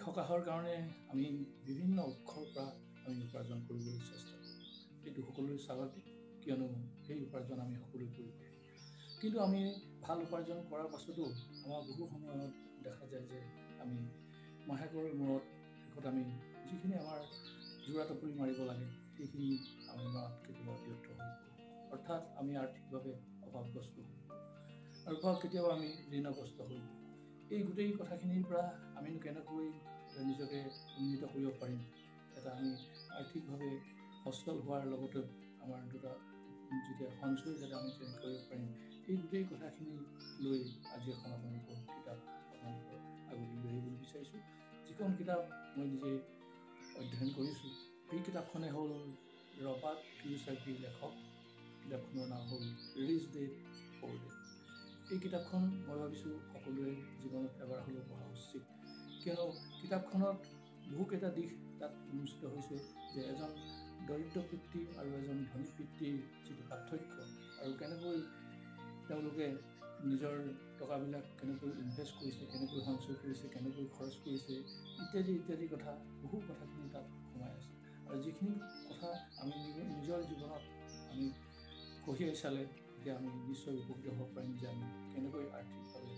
সকাহৰ কাৰণে আমি বিভিন্ন উৎসৰ পৰা আমি উপাৰ্জন কৰিবলৈ চেষ্টা কৰোঁ। এইটো সকলোৰে স্বাভাৱিক, কিয়নো সেই উপাৰ্জন আমি সকলোৱে কৰিব পাৰোঁ। কিন্তু আমি ভাল উপাৰ্জন কৰাৰ পাছতো আমাৰ বহু সময়ত দেখা যায় যে আমি মাহেকৰ মূৰত শেষত আমি যিখিনি আমাৰ যোৰা টুকুৰি মাৰিব লাগে সেইখিনি আমি মাত কেতিয়াবা ব্যৰ্থ হৈ পৰোঁ। অৰ্থাৎ আমি আৰ্থিকভাৱে অভাৱগ্ৰস্ত হৈ পৰোঁ আৰু কেতিয়াবা আমি ঋণগ্ৰস্ত হৈ পৰোঁ। এই গোটেই কথাখিনিৰ পৰা আমিনো কেনেকৈ নিজকে উন্নীত কৰিব পাৰিম, এটা আমি আৰ্থিকভাৱে সচ্ছল হোৱাৰ লগতে আমাৰ দুটা যেতিয়া সঞ্চয় যাতে আমি কৰিব পাৰিম, এই গোটেই কথাখিনি লৈ আজি এখন আপোনালোকৰ কিতাপ আপোনালোকৰ আগলৈ লৈ আহিবলৈ বিচাৰিছোঁ। যিখন কিতাপ মই নিজে অধ্যয়ন কৰিছোঁ, সেই কিতাপখনে হ'ল ৰবাৰ্ট কিয়চাকিৰ লেখক। কিতাপখনৰ নাম হ'ল ৰিচ ডেড প'ৰ ডেড। এই কিতাপখন মই ভাবিছোঁ সকলোৱে জীৱনত এবাৰ হ'লেও পঢ়া উচিত, কিয়নো কিতাপখনত বহুকেইটা দিশ তাত উন্মোচিত হৈছে যে এজন দৰিদ্ৰ পিতৃ আৰু এজন ধনী পিতৃৰ যিটো পাৰ্থক্য আৰু কেনেকৈ তেওঁলোকে নিজৰ টকাবিলাক কেনেকৈ ইনভেষ্ট কৰিছে, কেনেকৈ সঞ্চয় কৰিছে, কেনেকৈ খৰচ কৰিছে ইত্যাদি ইত্যাদি কথা, বহু কথাখিনি তাত সোমাই আছে। আৰু যিখিনি কথা আমি নিজৰ জীৱনত আমি কঢ়িয়াই চালে তেতিয়া আমি নিশ্চয় উপকৃত হ'ব পাৰিম যে আমি কেনেকৈ আৰ্থিকভাৱে